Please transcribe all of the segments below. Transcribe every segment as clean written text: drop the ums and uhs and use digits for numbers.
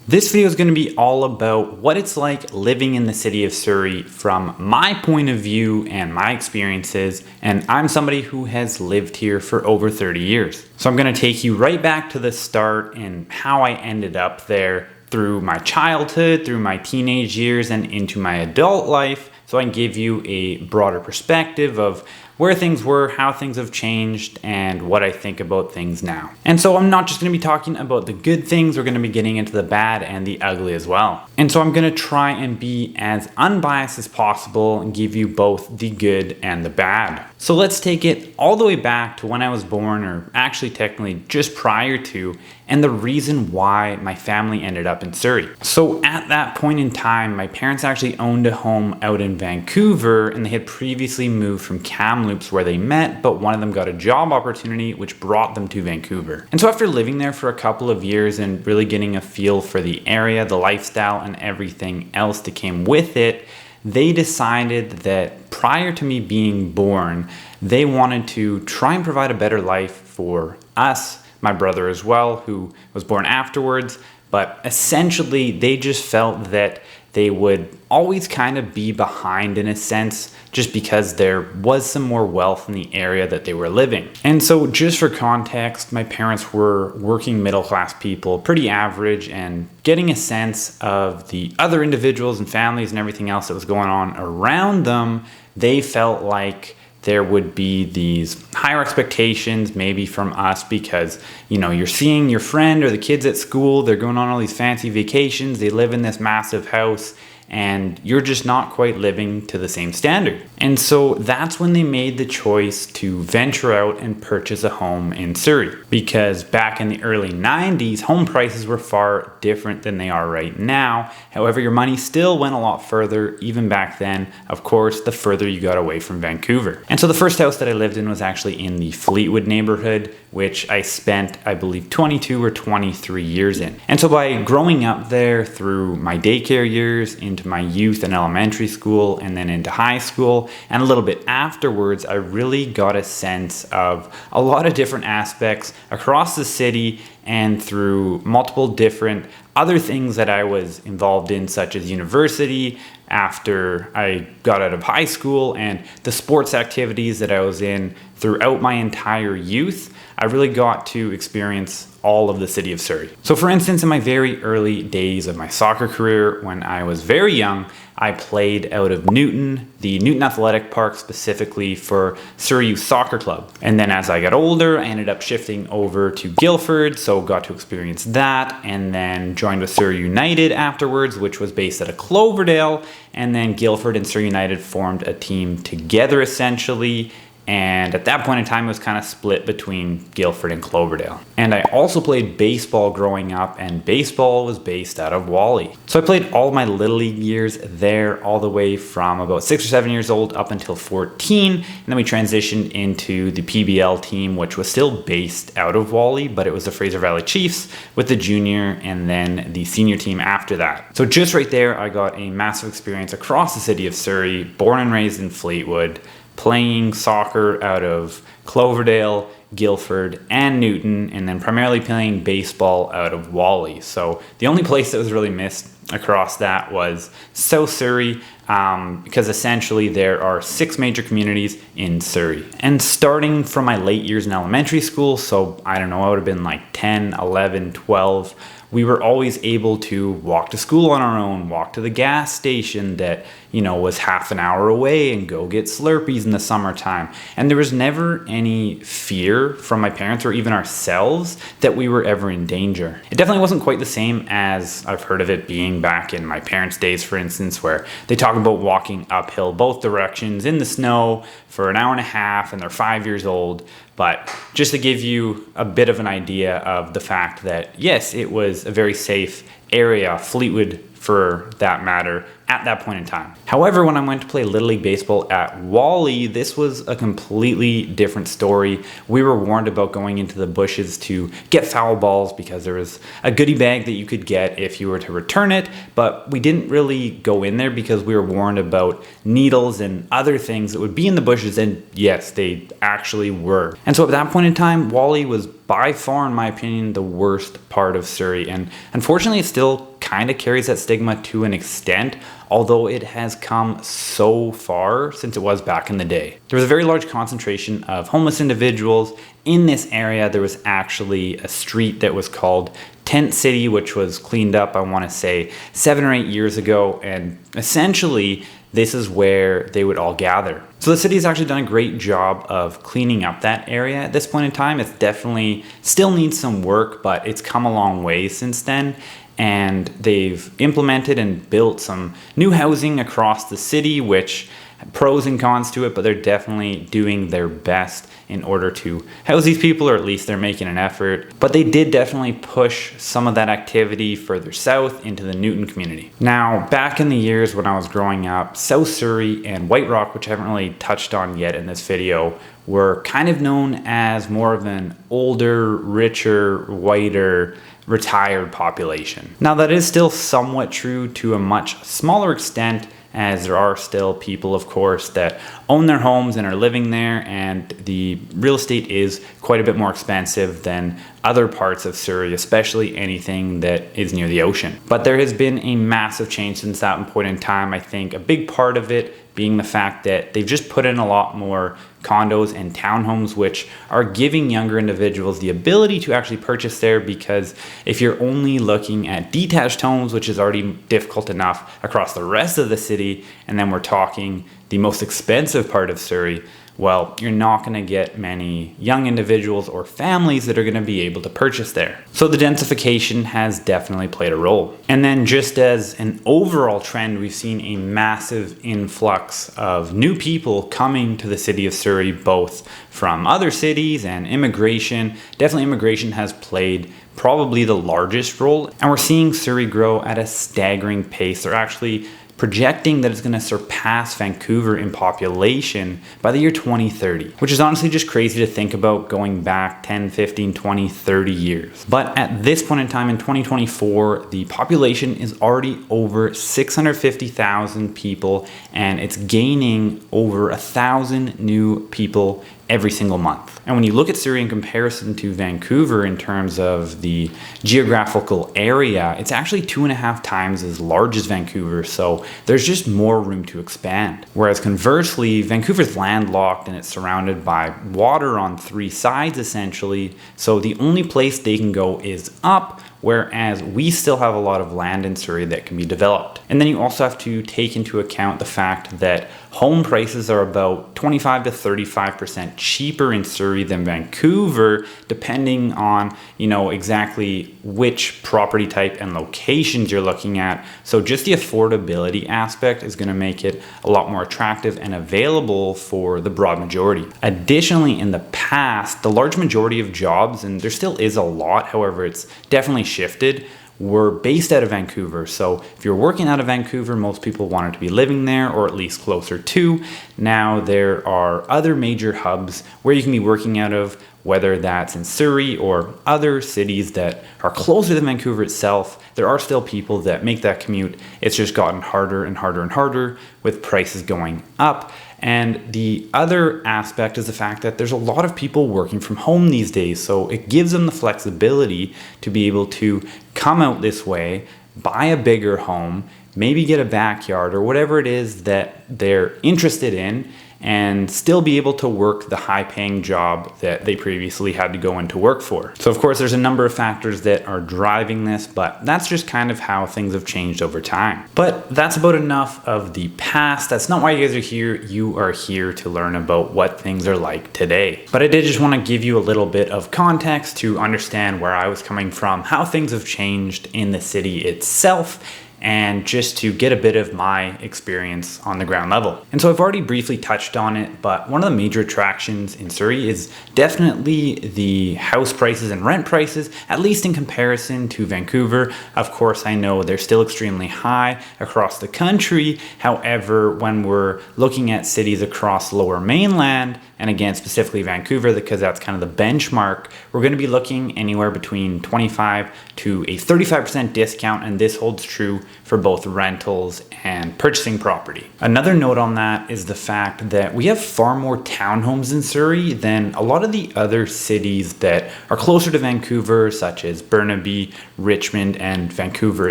This video is going to be all about what it's like living in the city of Surrey from my point of view and my experiences, and I'm somebody who has lived here for over 30 years. So I'm going to take you right back to the start and how I ended up there through my childhood, through my teenage years, and into my adult life, so I can give you a broader perspective of where things were, how things have changed, and what I think about things now. And so I'm not just going to be talking about the good things, we're going to be getting into the bad and the ugly as well. And so I'm going to try and be as unbiased as possible and give you both the good and the bad. So let's take it all the way back to when I was born, or actually technically just prior to, and the reason why my family ended up in Surrey. So at that point in time, my parents actually owned a home out in Vancouver, and they had previously moved from Kamloops where they met, but one of them got a job opportunity which brought them to Vancouver. And so after living there for a couple of years and really getting a feel for the area, the lifestyle, and everything else that came with it, they decided that prior to me being born, they wanted to try and provide a better life for us, my brother as well, who was born afterwards. But essentially, they just felt that they would always kind of be behind in a sense, just because there was some more wealth in the area that they were living. And so just for context, my parents were working middle class people, pretty average, and getting a sense of the other individuals and families and everything else that was going on around them, they felt like there would be these higher expectations maybe from us because, you know, you're seeing your friend or the kids at school, they're going on all these fancy vacations, they live in this massive house, and you're just not quite living to the same standard. And so that's when they made the choice to venture out and purchase a home in Surrey. Because back in the early 90s, home prices were far different than they are right now. However, your money still went a lot further, even back then, of course, the further you got away from Vancouver. And so the first house that I lived in was actually in the Fleetwood neighborhood, which I spent, I believe, 22 or 23 years in. And so by growing up there through my daycare years, into my youth and elementary school, and then into high school, and a little bit afterwards, I really got a sense of a lot of different aspects across the city and through multiple different other things that I was involved in, such as university, after I got out of high school, and the sports activities that I was in throughout my entire youth. I really got to experience all of the city of Surrey. So for instance, in my very early days of my soccer career, when I was very young, I played out of Newton, the Newton Athletic Park, specifically for Surrey Youth Soccer Club. And then as I got older, I ended up shifting over to Guildford, so got to experience that, and then joined with Surrey United afterwards, which was based out of Cloverdale, and then Guildford and Surrey United formed a team together essentially. And at that point in time, it was kind of split between Guildford and Cloverdale. And I also played baseball growing up, and baseball was based out of Whalley. So I played all my Little League years there, all the way from about 6 or 7 years old up until 14. And then we transitioned into the PBL team, which was still based out of Whalley, but it was the Fraser Valley Chiefs with the junior and then the senior team after that. So just right there, I got a massive experience across the city of Surrey, born and raised in Fleetwood, playing soccer out of Cloverdale, Guildford, and Newton, and then primarily playing baseball out of Whalley. So the only place that was really missed across that was South Surrey, because essentially there are 6 major communities in Surrey. And starting from my late years in elementary school, so I don't know, I would have been like 10, 11, 12, we were always able to walk to school on our own, walk to the gas station that, you know, was half an hour away, and go get Slurpees in the summertime. And there was never any fear from my parents or even ourselves that we were ever in danger. It definitely wasn't quite the same as I've heard of it being back in my parents' days, for instance, where they talk about walking uphill both directions in the snow for an hour and a half, and they're 5 years old. But just to give you a bit of an idea of the fact that, yes, it was a very safe area, Fleetwood for that matter, at that point in time. However, when I went to play Little League Baseball at Whalley, this was a completely different story. We were warned about going into the bushes to get foul balls because there was a goodie bag that you could get if you were to return it, but we didn't really go in there because we were warned about needles and other things that would be in the bushes, and yes, they actually were. And so at that point in time, Whalley was by far, in my opinion, the worst part of Surrey, and unfortunately it still kind of carries that stigma to an extent, although it has come so far since it was back in the day. There was a very large concentration of homeless individuals in this area. There was actually a street that was called Tent City, which was cleaned up, I want to say 7 or 8 years ago, and essentially this is where they would all gather. So the city has actually done a great job of cleaning up that area at this point in time. It's definitely still needs some work, but it's come a long way since then. And they've implemented and built some new housing across the city, which pros and cons to it, but they're definitely doing their best in order to house these people, or at least they're making an effort. But they did definitely push some of that activity further south into the Newton community. Now, back in the years when I was growing up, South Surrey and White Rock, which I haven't really touched on yet in this video, were kind of known as more of an older, richer, whiter, retired population. Now, that is still somewhat true to a much smaller extent, as there are still people, of course, that own their homes and are living there, and the real estate is quite a bit more expensive than other parts of Surrey, especially anything that is near the ocean. But there has been a massive change since that point in time. I think a big part of it being the fact that they've just put in a lot more condos and townhomes, which are giving younger individuals the ability to actually purchase there, because if you're only looking at detached homes, which is already difficult enough across the rest of the city, and then we're talking the most expensive part of Surrey, well, you're not going to get many young individuals or families that are going to be able to purchase there. So the densification has definitely played a role. And then just as an overall trend, we've seen a massive influx of new people coming to the city of Surrey, both from other cities and immigration. Definitely immigration has played probably the largest role, and we're seeing Surrey grow at a staggering pace. They're actually projecting that it's going to surpass Vancouver in population by the year 2030, which is honestly just crazy to think about, going back 10, 15, 20, 30 years. But at this point in time in 2024, the population is already over 650,000 people, and it's gaining over 1,000 new people every single month. And when you look at Surrey in comparison to Vancouver in terms of the geographical area, it's actually 2.5 times as large as Vancouver, so there's just more room to expand. Whereas conversely, Vancouver's landlocked and it's surrounded by water on 3 sides essentially, so the only place they can go is up, whereas we still have a lot of land in Surrey that can be developed. And then you also have to take into account the fact that home prices are about 25 to 35% cheaper in Surrey than Vancouver, depending on, exactly which property type and locations you're looking at. So just the affordability aspect is going to make it a lot more attractive and available for the broad majority. Additionally, in the past, the large majority of jobs, and there still is a lot, however, it's definitely shifted, were based out of Vancouver. So if you're working out of Vancouver, most people wanted to be living there, or at least closer to. Now there are other major hubs where you can be working out of, whether that's in Surrey or other cities that are closer than Vancouver itself. There are still people that make that commute. It's just gotten harder and harder and harder with prices going up. And the other aspect is the fact that there's a lot of people working from home these days, so it gives them the flexibility to be able to come out this way, buy a bigger home, maybe get a backyard or whatever it is that they're interested in, and still be able to work the high-paying job that they previously had to go into work for. So of course there's a number of factors that are driving this, but that's just kind of how things have changed over time. But that's about enough of the past. That's not why you guys are here. You are here to learn about what things are like today. But I did just want to give you a little bit of context to understand where I was coming from, how things have changed in the city itself, and just to get a bit of my experience on the ground level. And so I've already briefly touched on it, but one of the major attractions in Surrey is definitely the house prices and rent prices, at least in comparison to Vancouver. Of course, I know they're still extremely high across the country. However, when we're looking at cities across Lower Mainland, and again, specifically Vancouver, because that's kind of the benchmark, we're going to be looking anywhere between 25 to a 35% discount, and this holds true for both rentals and purchasing property. Another note on that is the fact that we have far more townhomes in Surrey than a lot of the other cities that are closer to Vancouver, such as Burnaby, Richmond, and Vancouver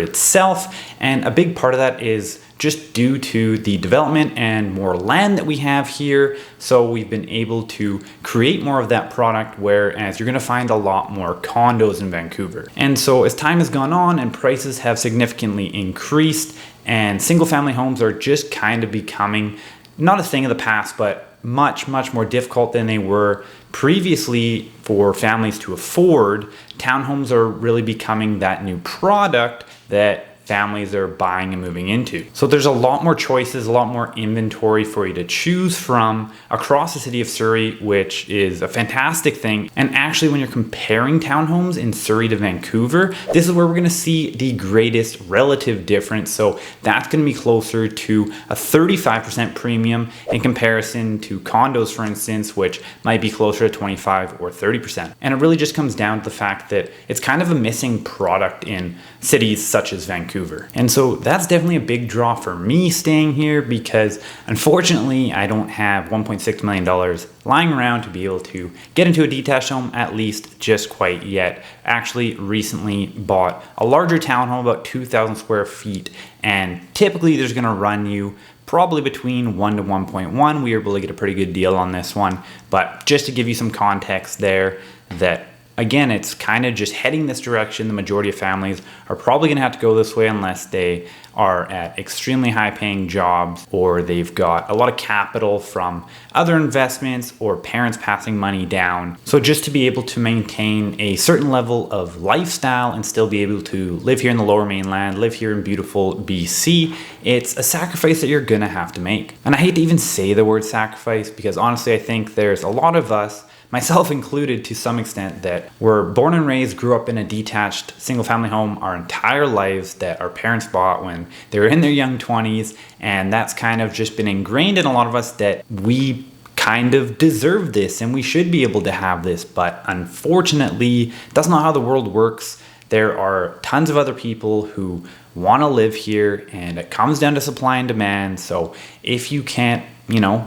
itself. And a big part of that is just due to the development and more land that we have here. So we've been able to create more of that product, whereas you're going to find a lot more condos in Vancouver. And so as time has gone on and prices have significantly increased, and single family homes are just kind of becoming not a thing of the past, but much more difficult than they were previously for families to afford, townhomes are really becoming that new product that families are buying and moving into. So there's a lot more choices, a lot more inventory for you to choose from across the city of Surrey, which is a fantastic thing. And actually, when you're comparing townhomes in Surrey to Vancouver, this is where we're gonna see the greatest relative difference. So that's gonna be closer to a 35% premium in comparison to condos, for instance, which might be closer to 25 or 30%. And it really just comes down to the fact that it's kind of a missing product in cities such as Vancouver. And so that's definitely a big draw for me staying here, because unfortunately I don't have $1.6 million lying around to be able to get into a detached home, at least just quite yet. Actually recently bought a larger townhome, about 2,000 square feet, and typically there's gonna run you probably between 1 to 1.1. We were able to get a pretty good deal on this one, but just to give you some context there, that again, it's kind of just heading this direction. The majority of families are probably going to have to go this way unless they are at extremely high paying jobs, or they've got a lot of capital from other investments, or parents passing money down. So just to be able to maintain a certain level of lifestyle and still be able to live here in the Lower Mainland, live here in beautiful BC, it's a sacrifice that you're going to have to make. And I hate to even say the word sacrifice, because honestly, I think there's a lot of us, myself included to some extent, that were born and raised, grew up in a detached single family home our entire lives that our parents bought when they were in their young 20s. And that's kind of just been ingrained in a lot of us that we kind of deserve this and we should be able to have this. But unfortunately, that's not how the world works. There are tons of other people who want to live here, and it comes down to supply and demand. So if you can't,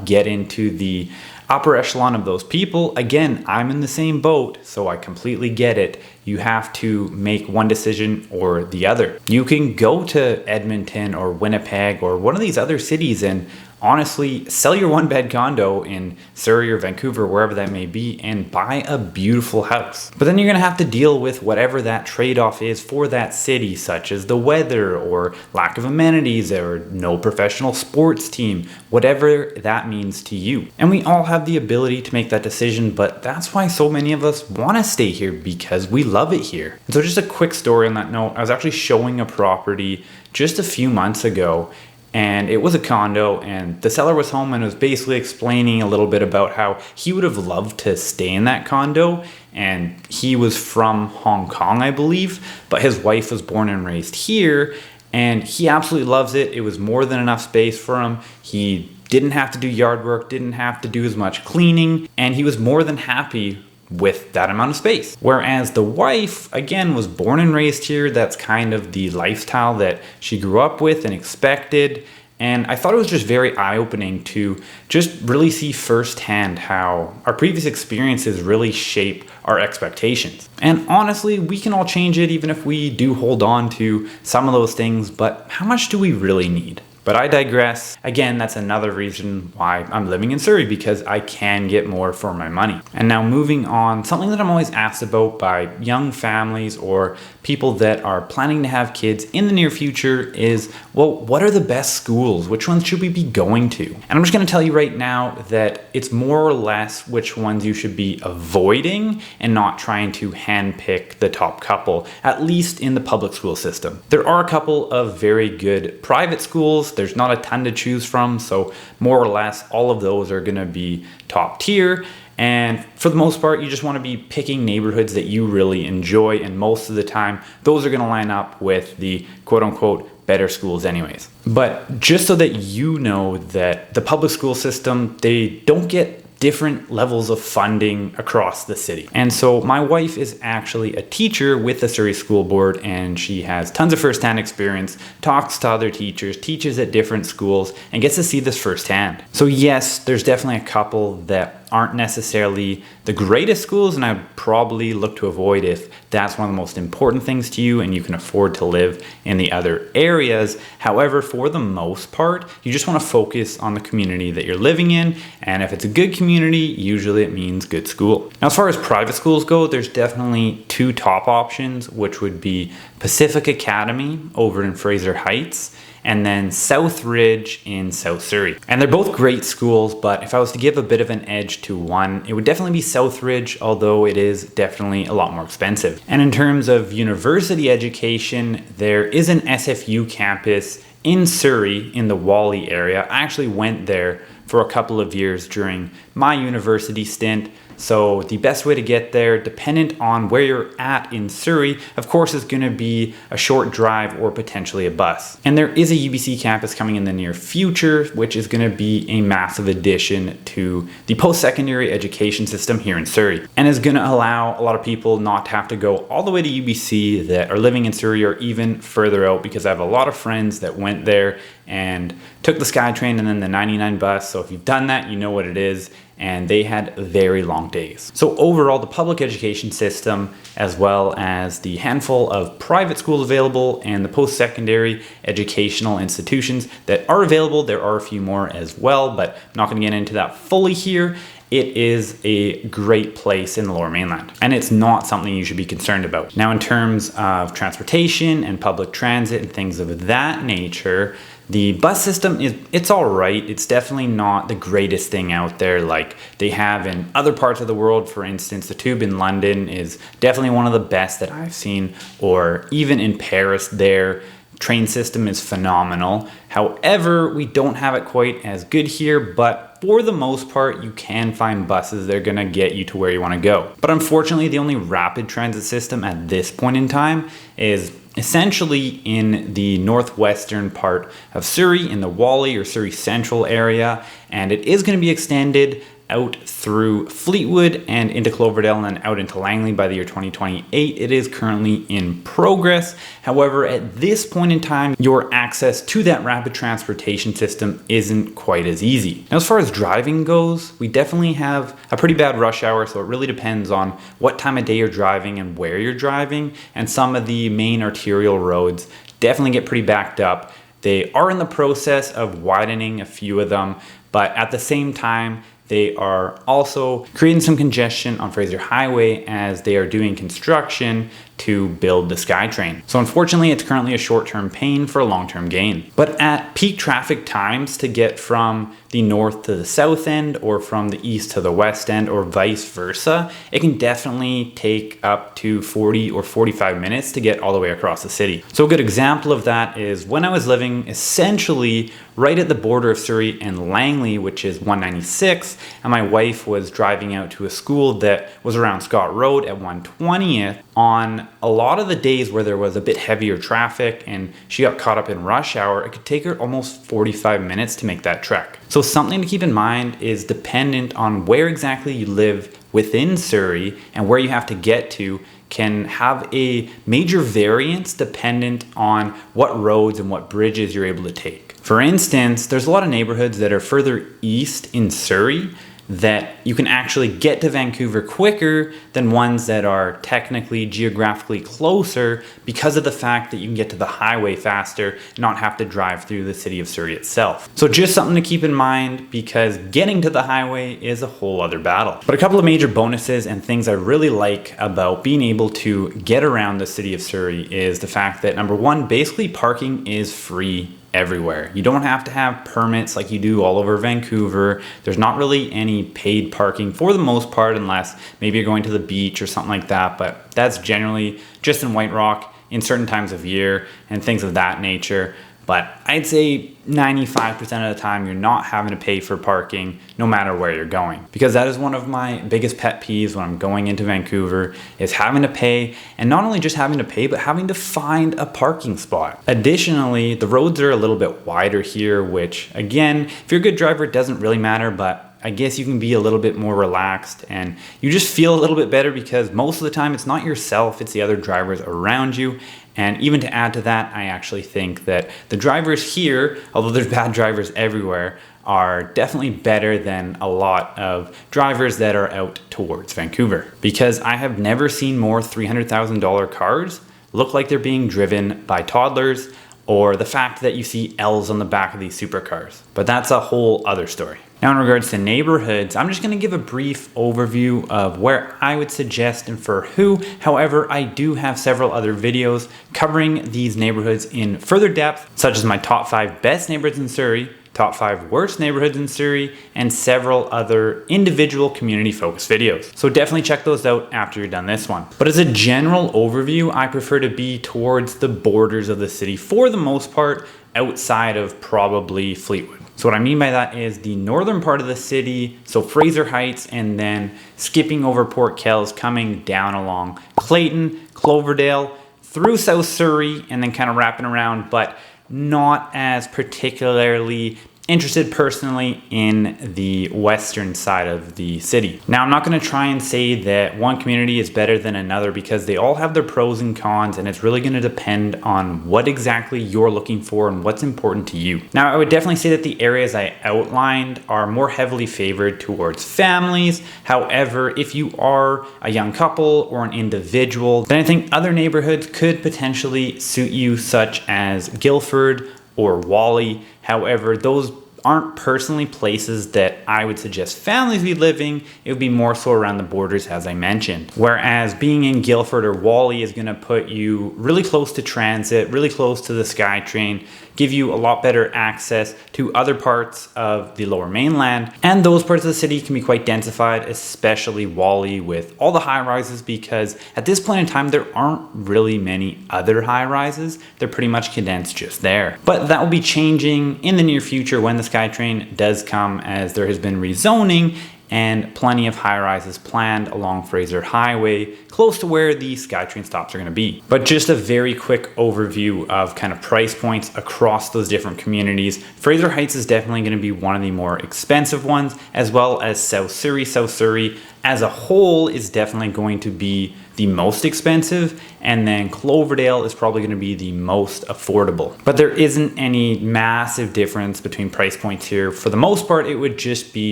get into the upper echelon of those people, again, I'm in the same boat, so I completely get it. You have to make one decision or the other. You can go to Edmonton or Winnipeg or one of these other cities and honestly sell your one bed condo in Surrey or Vancouver, wherever that may be, and buy a beautiful house. But then you're gonna have to deal with whatever that trade-off is for that city, such as the weather or lack of amenities or no professional sports team, whatever that means to you. And we all have the ability to make that decision, but that's why so many of us wanna stay here, because we love it here. And so just a quick story on that note, I was actually showing a property just a few months ago, and it was a condo, and the seller was home and was basically explaining a little bit about how he would have loved to stay in that condo. And he was from Hong Kong, I believe, but his wife was born and raised here, and he absolutely loves it. It was more than enough space for him. He didn't have to do yard work, didn't have to do as much cleaning, and he was more than happy with that amount of space. Whereas the wife, again, was born and raised here. That's kind of the lifestyle that she grew up with and expected. And I thought it was just very eye-opening to just really see firsthand how our previous experiences really shape our expectations. And honestly, we can all change it even if we do hold on to some of those things, but how much do we really need? But I digress. Again, that's another reason why I'm living in Surrey, because I can get more for my money. And now moving on, something that I'm always asked about by young families or people that are planning to have kids in the near future is, well, what are the best schools? Which ones should we be going to? And I'm just gonna tell you right now that it's more or less which ones you should be avoiding and not trying to handpick the top couple, at least in the public school system. There are a couple of very good private schools. There's not a ton to choose from, so more or less all of those are gonna be top tier. And for the most part, you just wanna be picking neighborhoods that you really enjoy, and most of the time, those are gonna line up with the quote unquote better schools anyways. But just so that you know that the public school system, they don't get different levels of funding across the city. And so my wife is actually a teacher with the Surrey School Board, and she has tons of firsthand experience, talks to other teachers, teaches at different schools, and gets to see this firsthand. So yes, there's definitely a couple that aren't necessarily the greatest schools, and I'd probably look to avoid if that's one of the most important things to you and you can afford to live in the other areas. However, for the most part, you just want to focus on the community that you're living in, and if it's a good community, usually it means good school. Now, as far as private schools go, there's definitely two top options, which would be Pacific Academy over in Fraser Heights, and then South Ridge in South Surrey. And they're both great schools, but if I was to give a bit of an edge to one, it would definitely be South Ridge, although it is definitely a lot more expensive. And in terms of university education, there is an SFU campus in Surrey in the Whalley area. I actually went there for a couple of years during my university stint. So the best way to get there, dependent on where you're at in Surrey, of course, is going to be a short drive or potentially a bus. And there is a UBC campus coming in the near future, which is going to be a massive addition to the post-secondary education system here in Surrey, and is going to allow a lot of people not to have to go all the way to UBC that are living in Surrey or even further out, because I have a lot of friends that went there and took the SkyTrain and then the 99 bus. So if you've done that, you know what it is. And they had very long days. So overall, the public education system, as well as the handful of private schools available and the post-secondary educational institutions that are available, there are a few more as well, but I'm not gonna get into that fully here. It is a great place in the Lower Mainland, and it's not something you should be concerned about. Now, in terms of transportation and public transit and things of that nature, the bus system it's all right. It's definitely not the greatest thing out there like they have in other parts of the world. For instance, the tube in London is definitely one of the best that I've seen, or even in Paris, their train system is phenomenal. However, we don't have it quite as good here, but for the most part, you can find buses that are gonna get you to where you wanna go. But unfortunately, the only rapid transit system at this point in time is essentially in the northwestern part of Surrey, in the Whalley or Surrey Central area, and it is gonna be extended out through Fleetwood and into Cloverdale and then out into Langley by the year 2028. It is currently in progress. However, at this point in time, your access to that rapid transportation system isn't quite as easy. Now, as far as driving goes, we definitely have a pretty bad rush hour, so it really depends on what time of day you're driving and where you're driving, and some of the main arterial roads definitely get pretty backed up. They are in the process of widening a few of them, but at the same time, they are also creating some congestion on Fraser Highway as they are doing construction to build the SkyTrain. So unfortunately, it's currently a short-term pain for a long-term gain. But at peak traffic times to get from the north to the south end or from the east to the west end or vice versa, it can definitely take up to 40 or 45 minutes to get all the way across the city. So a good example of that is when I was living essentially right at the border of Surrey and Langley, which is 196, and my wife was driving out to a school that was around Scott Road at 120th. On a lot of the days where there was a bit heavier traffic and she got caught up in rush hour, it could take her almost 45 minutes to make that trek. So something to keep in mind is dependent on where exactly you live within Surrey and where you have to get to can have a major variance dependent on what roads and what bridges you're able to take. For instance, there's a lot of neighborhoods that are further east in Surrey that you can actually get to Vancouver quicker than ones that are technically geographically closer because of the fact that you can get to the highway faster and not have to drive through the city of Surrey itself. So just something to keep in mind, because getting to the highway is a whole other battle. But a couple of major bonuses and things I really like about being able to get around the city of Surrey is the fact that, number one, basically parking is free everywhere. You don't have to have permits like you do all over Vancouver. There's not really any paid parking for the most part, unless maybe you're going to the beach or something like that, but that's generally just in White Rock in certain times of year and things of that nature. But I'd say 95% of the time you're not having to pay for parking no matter where you're going, because that is one of my biggest pet peeves when I'm going into Vancouver, is having to pay, and not only just having to pay, but having to find a parking spot. Additionally, the roads are a little bit wider here, which again, if you're a good driver, it doesn't really matter, but I guess you can be a little bit more relaxed and you just feel a little bit better because most of the time it's not yourself, it's the other drivers around you. And even to add to that, I actually think that the drivers here, although there's bad drivers everywhere, are definitely better than a lot of drivers that are out towards Vancouver. Because I have never seen more $300,000 cars look like they're being driven by toddlers, or the fact that you see L's on the back of these supercars. But that's a whole other story. Now in regards to neighborhoods, I'm just gonna give a brief overview of where I would suggest and for who. However, I do have several other videos covering these neighborhoods in further depth, such as my top 5 best neighborhoods in Surrey, top 5 worst neighborhoods in Surrey, and several other individual community focused videos. So definitely check those out after you're done this one. But as a general overview, I prefer to be towards the borders of the city for the most part, outside of probably Fleetwood. So what I mean by that is the northern part of the city, so Fraser Heights, and then skipping over Port Kells, coming down along Clayton, Cloverdale, through South Surrey, and then kind of wrapping around, but not as particularly interested personally in the western side of the city. Now, I'm not going to try and say that one community is better than another because they all have their pros and cons, and it's really going to depend on what exactly you're looking for and what's important to you. Now, I would definitely say that the areas I outlined are more heavily favored towards families. However, if you are a young couple or an individual, then I think other neighborhoods could potentially suit you, such as Guildford or Whalley. However, those aren't personally places that I would suggest families be living. It would be more so around the borders, as I mentioned. Whereas being in Guildford or Whalley is going to put you really close to transit, really close to the SkyTrain, give you a lot better access to other parts of the Lower Mainland. And those parts of the city can be quite densified, especially Whalley with all the high rises, because at this point in time, there aren't really many other high rises. They're pretty much condensed just there. But that will be changing in the near future when the SkyTrain does come, as there has been rezoning and plenty of high rises planned along Fraser Highway, close to where the SkyTrain stops are going to be. But just a very quick overview of kind of price points across those different communities. Fraser Heights is definitely going to be one of the more expensive ones, as well as South Surrey. South Surrey as a whole is definitely going to be the most expensive, and then Cloverdale is probably going to be the most affordable. But there isn't any massive difference between price points here. For the most part, it would just be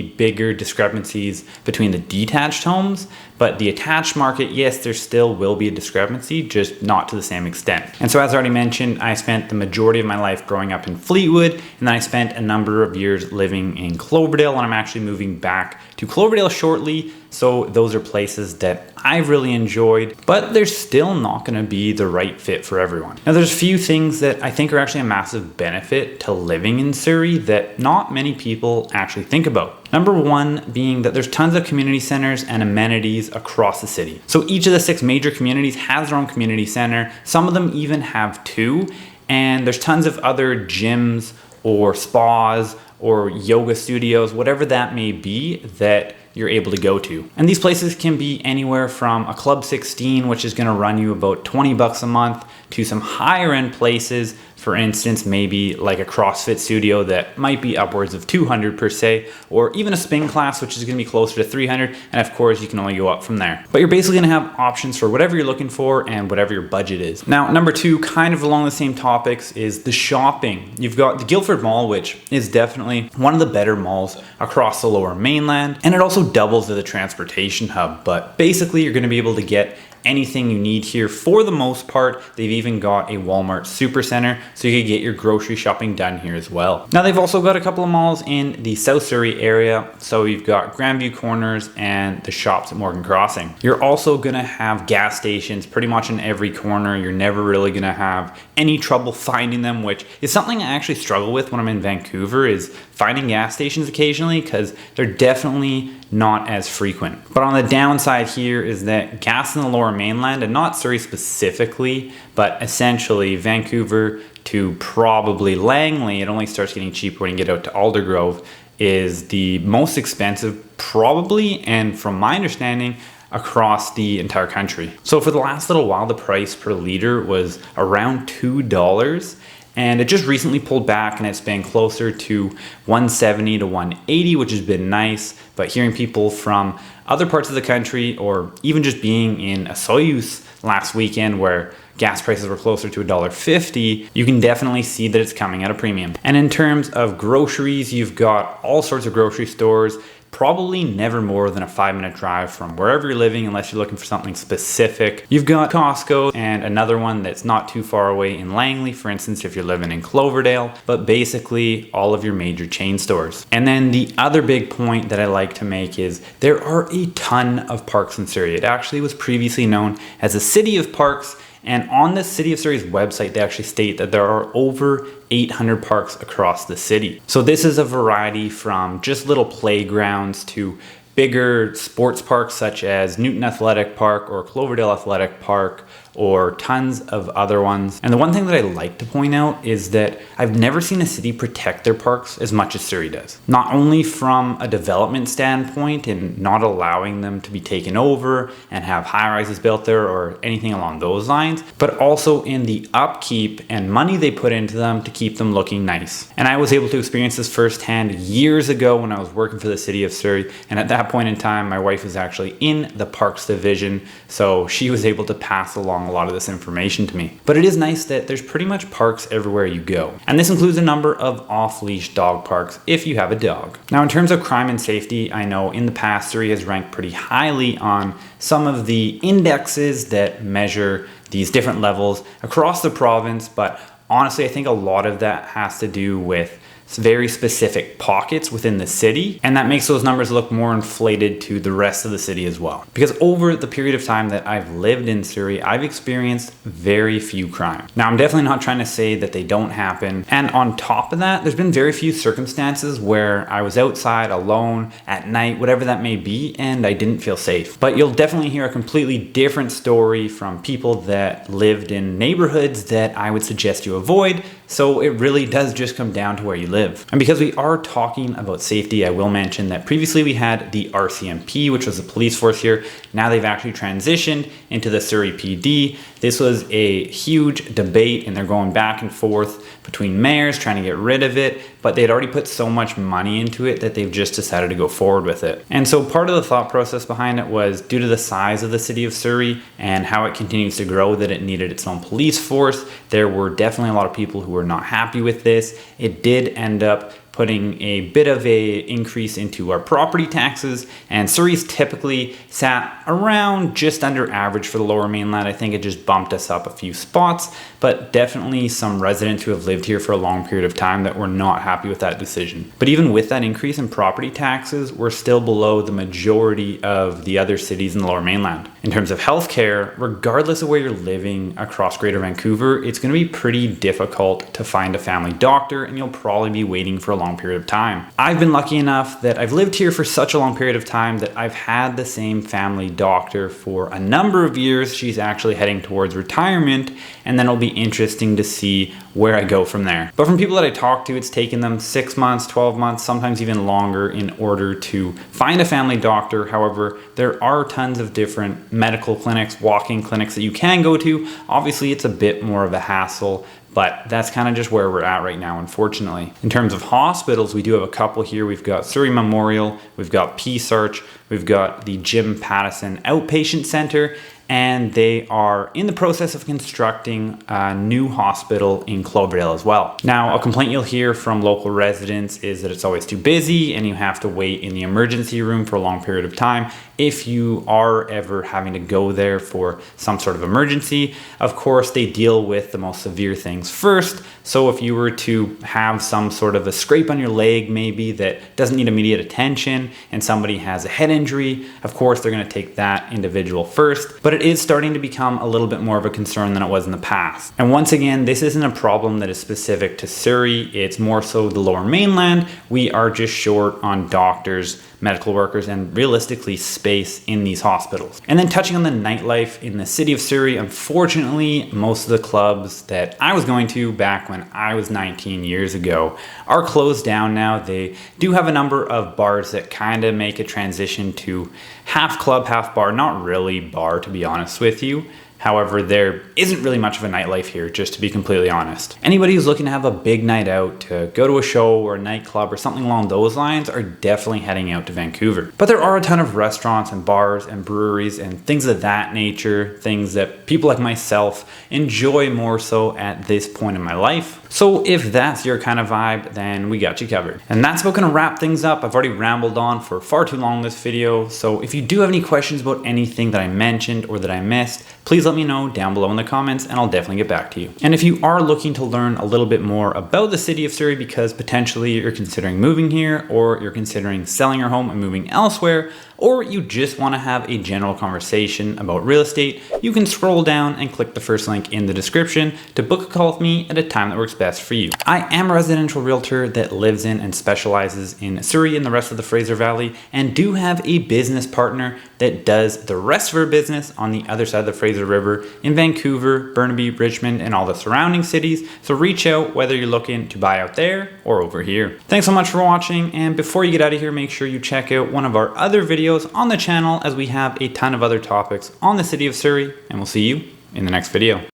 bigger discrepancies between the detached homes, but the attached market, yes, there still will be a discrepancy, just not to the same extent. And so as I already mentioned, I spent the majority of my life growing up in Fleetwood, and then I spent a number of years living in Cloverdale, and I'm actually moving back to Cloverdale shortly. So those are places that I've really enjoyed, but they're still not going to be the right fit for everyone. Now, there's a few things that I think are actually a massive benefit to living in Surrey that not many people actually think about. Number one being that there's tons of community centers and amenities across the city. So each of the 6 major communities has their own community center. Some of them even have 2, and there's tons of other gyms or spas or yoga studios, whatever that may be, that you're able to go to. And these places can be anywhere from a Club 16, which is going to run you about $20 a month, to some higher end places. For instance, maybe like a CrossFit studio that might be upwards of $200 per se, or even a spin class, which is going to be closer to $300. And of course, you can only go up from there. But you're basically going to have options for whatever you're looking for and whatever your budget is. Now, number 2, kind of along the same topics, is the shopping. You've got the Guildford Mall, which is definitely one of the better malls across the Lower Mainland, and it also doubles as a transportation hub. But basically, you're going to be able to get anything you need here for the most part. They've even got a Walmart Supercenter, so you can get your grocery shopping done here as well. Now, they've also got a couple of malls in the South Surrey area, so you've got Grandview Corners and the shops at Morgan Crossing. You're also gonna have gas stations pretty much in every corner. You're never really gonna have any trouble finding them, which is something I actually struggle with when I'm in Vancouver, is finding gas stations occasionally, because they're definitely not as frequent. But on the downside here is that gas in the Lower Mainland, and not Surrey specifically, but essentially Vancouver to probably Langley, it only starts getting cheaper when you get out to Aldergrove, is the most expensive probably, and from my understanding, across the entire country. So for the last little while, the price per liter was around $2. and it just recently pulled back and it's been closer to 170 to 180, which has been nice. But hearing people from other parts of the country, or even just being in a Soyuz last weekend where gas prices were closer to $1.50, you can definitely see that it's coming at a premium. And in terms of groceries, you've got all sorts of grocery stores, probably never more than a 5-minute drive from wherever you're living unless you're looking for something specific. You've got Costco and another one that's not too far away in Langley, for instance, if you're living in Cloverdale, but basically all of your major chain stores. And then the other big point that I like to make is there are a ton of parks in Surrey. It actually was previously known as a city of parks, and on the City of Surrey's website, they actually state that there are over 800 parks across the city. So this is a variety from just little playgrounds to bigger sports parks such as Newton Athletic Park or Cloverdale Athletic Park, or tons of other ones. And the one thing that I like to point out is that I've never seen a city protect their parks as much as Surrey does. Not only from a development standpoint and not allowing them to be taken over and have high-rises built there or anything along those lines, but also in the upkeep and money they put into them to keep them looking nice. And I was able to experience this firsthand years ago when I was working for the City of Surrey. And at that point in time, my wife was actually in the Parks Division, so she was able to pass along a lot of this information to me. But it is nice that there's pretty much parks everywhere you go. And this includes a number of off-leash dog parks if you have a dog. Now, in terms of crime and safety, I know in the past Surrey has ranked pretty highly on some of the indexes that measure these different levels across the province, but honestly, I think a lot of that has to do with very specific pockets within the city, and that makes those numbers look more inflated to the rest of the city as well. Because over the period of time that I've lived in Surrey, I've experienced very few crime. Now, I'm definitely not trying to say that they don't happen, and on top of that, there's been very few circumstances where I was outside alone at night, whatever that may be, and I didn't feel safe. But you'll definitely hear a completely different story from people that lived in neighborhoods that I would suggest you avoid. So it really does just come down to where you live. And because we are talking about safety, I will mention that previously we had the RCMP, which was the police force here. Now they've actually transitioned into the Surrey PD. This was a huge debate and they're going back and forth between mayors trying to get rid of it, but they'd already put so much money into it that they've just decided to go forward with it. And so part of the thought process behind it was due to the size of the city of Surrey and how it continues to grow, that it needed its own police force. There were definitely a lot of people who were not happy with this. It did end up putting a bit of a increase into our property taxes, and Surrey's typically sat around just under average for the Lower Mainland. I think it just bumped us up a few spots, but definitely some residents who have lived here for a long period of time that were not happy with that decision. But even with that increase in property taxes, we're still below the majority of the other cities in the Lower Mainland. In terms of healthcare, regardless of where you're living across Greater Vancouver, it's going to be pretty difficult to find a family doctor, and you'll probably be waiting for a long period of time. I've been lucky enough that I've lived here for such a long period of time that I've had the same family doctor for a number of years. She's actually heading towards retirement, and then it'll be interesting to see where I go from there. But from people that I talk to, it's taken them 6 months, 12 months, sometimes even longer in order to find a family doctor. However, there are tons of different medical clinics, walk-in clinics that you can go to. Obviously, it's a bit more of a hassle, but that's kind of just where we're at right now, unfortunately. In terms of hospitals, we do have a couple here. We've got Surrey Memorial, we've got Peace Arch, we've got the Jim Pattison Outpatient Center, and they are in the process of constructing a new hospital in Cloverdale as well. Now, a complaint you'll hear from local residents is that it's always too busy and you have to wait in the emergency room for a long period of time if you are ever having to go there for some sort of emergency. Of course, they deal with the most severe things first. So if you were to have some sort of a scrape on your leg maybe that doesn't need immediate attention and somebody has a head injury, of course they're going to take that individual first. But it is starting to become a little bit more of a concern than it was in the past. And once again, this isn't a problem that is specific to Surrey. It's more so the Lower Mainland. We are just short on doctors, medical workers, and realistically space in these hospitals. And then touching on the nightlife in the city of Surrey, unfortunately, most of the clubs that I was going to back when I was 19 years ago are closed down now. They do have a number of bars that kind of make a transition to half club, half bar, not really bar to be honest with you. However, there isn't really much of a nightlife here, just to be completely honest. Anybody who's looking to have a big night out, to go to a show or a nightclub or something along those lines, are definitely heading out to Vancouver. But there are a ton of restaurants and bars and breweries and things of that nature, things that people like myself enjoy more so at this point in my life. So if that's your kind of vibe, then we got you covered. And that's about gonna wrap things up. I've already rambled on for far too long in this video. So if you do have any questions about anything that I mentioned or that I missed, please let me know down below in the comments and I'll definitely get back to you. And if you are looking to learn a little bit more about the city of Surrey because potentially you're considering moving here, or you're considering selling your home and moving elsewhere, or you just want to have a general conversation about real estate, you can scroll down and click the first link in the description to book a call with me at a time that works best for you. I am a residential realtor that lives in and specializes in Surrey and the rest of the Fraser Valley, and do have a business partner that does the rest of her business on the other side of the Fraser River in Vancouver, Burnaby, Richmond, and all the surrounding cities. So reach out whether you're looking to buy out there or over here. Thanks so much for watching, and before you get out of here, make sure you check out one of our other videos on the channel, as we have a ton of other topics on the city of Surrey, and we'll see you in the next video.